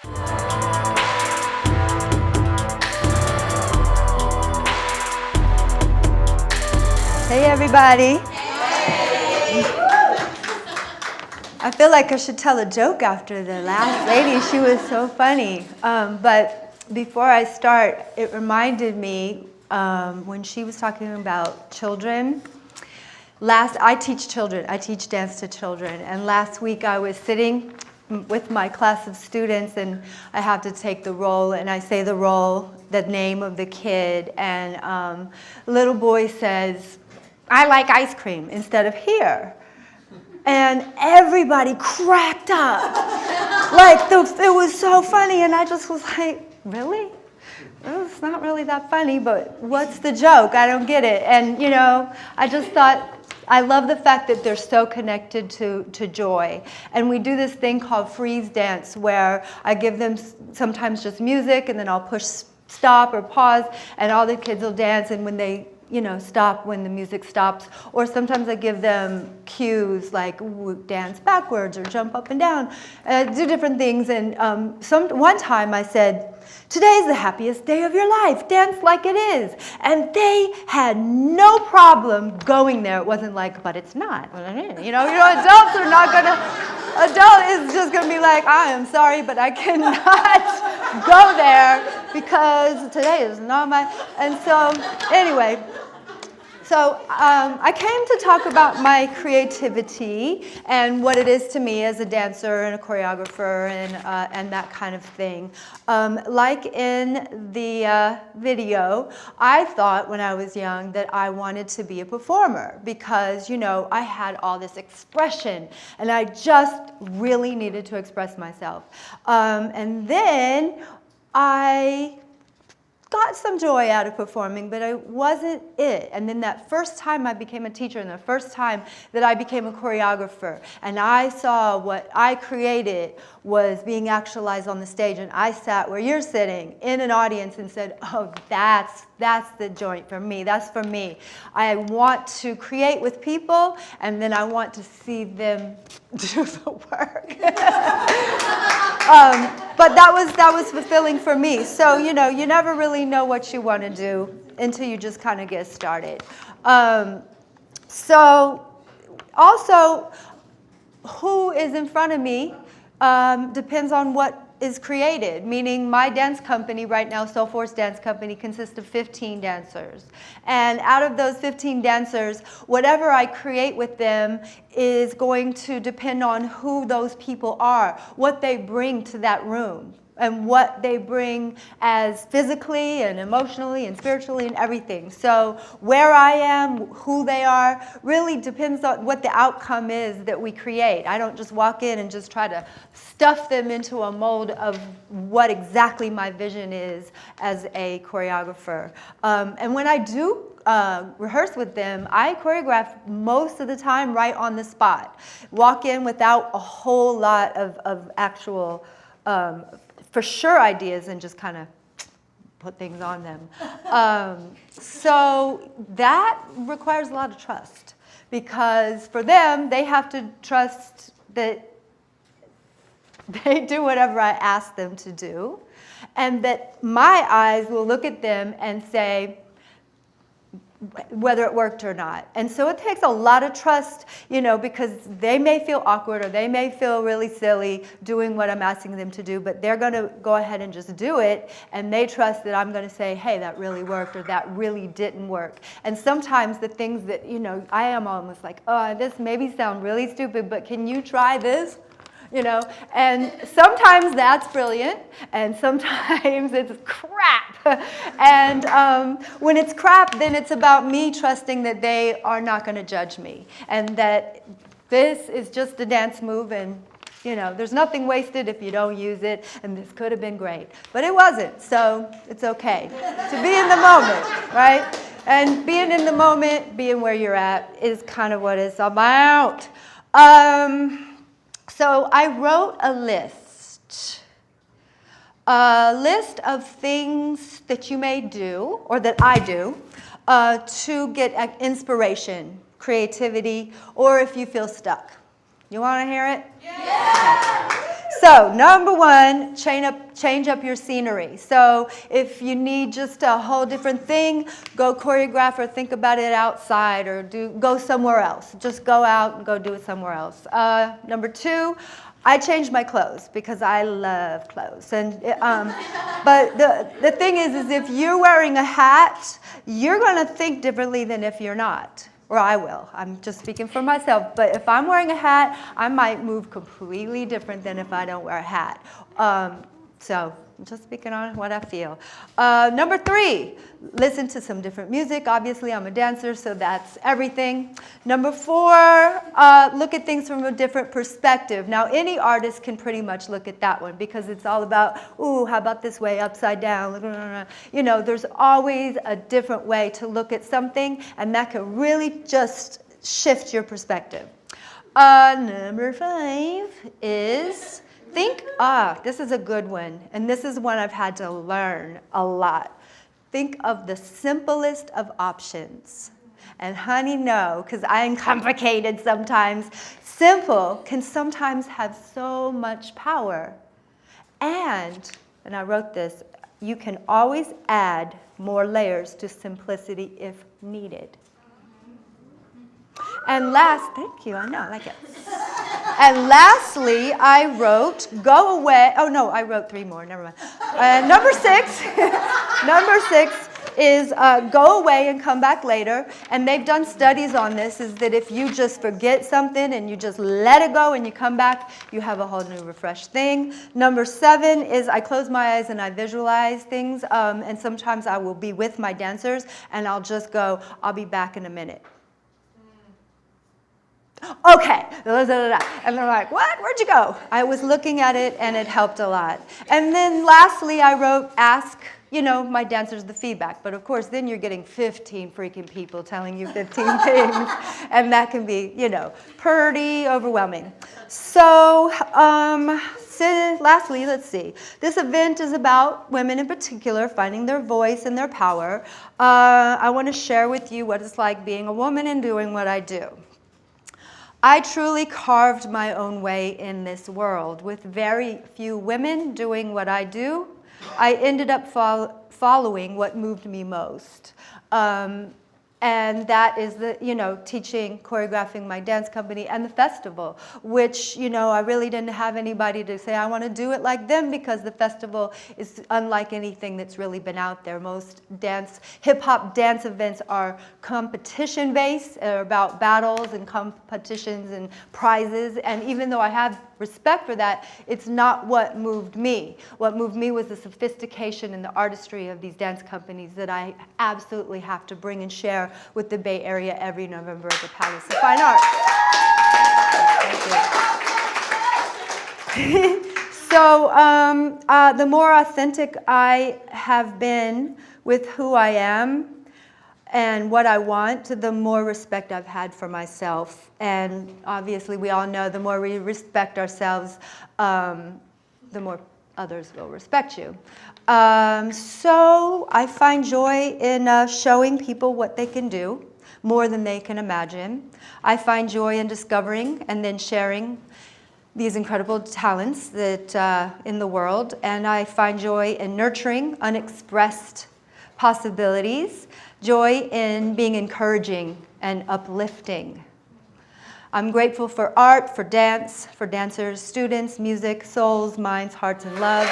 Hey, everybody. I feel like I should tell a joke after the last lady. She was so funny. But before I start, it reminded me when she was talking about children. I teach children. I teach dance to children. And last week I was sitting with my class of students, and I have to take the roll, and I say the roll, the name of the kid, and little boy says, "I like ice cream," instead of "here." And everybody cracked up. It was so funny, and I just was like, really? Well, it's not really that funny, but what's the joke? I don't get it. And, I just thought, I love the fact that they're so connected to joy. And we do this thing called freeze dance, where I give them sometimes just music, and then I'll push stop or pause, and all the kids will dance, and when they stop when the music stops. Or sometimes I give them cues like dance backwards or jump up and down, do different things. And one time I said, "Today's the happiest day of your life. Dance like it is." And they had no problem going there. It wasn't like, "But it's not." Adults are not going to, adult is just going to be like, "I am sorry, but I cannot go there because today is not my," and so anyway. So I came to talk about my creativity and what it is to me as a dancer and a choreographer and that kind of thing. Like in the video, I thought when I was young that I wanted to be a performer because, I had all this expression and I just really needed to express myself. And then I got some joy out of performing, but it wasn't it. And then that first time I became a teacher, and the first time that I became a choreographer, and I saw what I created was being actualized on the stage, and I sat where you're sitting in an audience and said, "Oh, that's the joint for me. That's for me. I want to create with people, and then I want to see them do the work." But that was fulfilling for me. So, you never really know what you want to do until you just kind of get started. So also, who is in front of me depends on what is created, meaning my dance company right now, Soul Force Dance Company, consists of 15 dancers. And out of those 15 dancers, whatever I create with them is going to depend on who those people are, what they bring to that room, and what they bring as physically and emotionally and spiritually and everything. So where I am, who they are, really depends on what the outcome is that we create. I don't just walk in and just try to stuff them into a mold of what exactly my vision is as a choreographer. And when I do rehearse with them, I choreograph most of the time right on the spot. Walk in without a whole lot of actual for sure ideas and just kind of put things on them. So that requires a lot of trust because for them, they have to trust that they do whatever I ask them to do and that my eyes will look at them and say, whether it worked or not. And so it takes a lot of trust, because they may feel awkward or they may feel really silly doing what I'm asking them to do, but they're going to go ahead and just do it, and they trust that I'm going to say, "Hey, that really worked," or "That really didn't work." And sometimes the things that, I am almost like, "Oh, this maybe sound really stupid, but can you try this?" And sometimes that's brilliant, and sometimes it's crap. And when it's crap, then it's about me trusting that they are not going to judge me, and that this is just a dance move, and there's nothing wasted if you don't use it, and this could have been great. But it wasn't, so it's okay to be in the moment, right? And being in the moment, being where you're at, is kind of what it's about. So I wrote a list of things that you may do, or that I do, to get inspiration, creativity, or if you feel stuck. You want to hear it? Yeah! So number one, change up your scenery. So if you need just a whole different thing, go choreograph or think about it outside, or go somewhere else. Just go out and go do it somewhere else. Number two, I changed my clothes because I love clothes. And but the thing is if you're wearing a hat, you're going to think differently than if you're not. Or I will. I'm just speaking for myself. But if I'm wearing a hat, I might move completely different than if I don't wear a hat. So I'm just speaking on what I feel. Number three, listen to some different music. Obviously, I'm a dancer, so that's everything. Number four, look at things from a different perspective. Now, any artist can pretty much look at that one because it's all about, ooh, how about this way, upside down? You know, there's always a different way to look at something, and that can really just shift your perspective. Number five is... this is a good one, and this is one I've had to learn a lot. Think of the simplest of options. And honey, no, because I'm complicated sometimes. Simple can sometimes have so much power. And I wrote this, you can always add more layers to simplicity if needed. And thank you, I know, I like it. And lastly, I wrote, go away. Oh, no, I wrote three more. Never mind. And number six is go away and come back later. And they've done studies on this, is that if you just forget something and you just let it go and you come back, you have a whole new refreshed thing. Number seven is I close my eyes and I visualize things. And sometimes I will be with my dancers and I'll just go, I'll be back in a minute. Okay, and they're like, what? Where'd you go? I was looking at it, and it helped a lot. And then lastly, I wrote, ask, my dancers the feedback. But of course, then you're getting 15 freaking people telling you 15 things, and that can be, pretty overwhelming. So, lastly, let's see. This event is about women in particular finding their voice and their power. I want to share with you what it's like being a woman and doing what I do. I truly carved my own way in this world. With very few women doing what I do, I ended up following what moved me most. And that is teaching, choreographing my dance company and the festival, which, I really didn't have anybody to say, I want to do it like them, because the festival is unlike anything that's really been out there. Most hip-hop dance events are competition-based, about battles and competitions and prizes. And even though I have respect for that, it's not what moved me. What moved me was the sophistication and the artistry of these dance companies that I absolutely have to bring and share with the Bay Area every November at the Palace of Fine Arts. Thank you. So the more authentic I have been with who I am and what I want, the more respect I've had for myself. And obviously, we all know the more we respect ourselves, the more others will respect you. So I find joy in showing people what they can do, more than they can imagine. I find joy in discovering and then sharing these incredible talents that in the world. And I find joy in nurturing unexpressed possibilities, joy in being encouraging and uplifting. I'm grateful for art, for dance, for dancers, students, music, souls, minds, hearts, and love.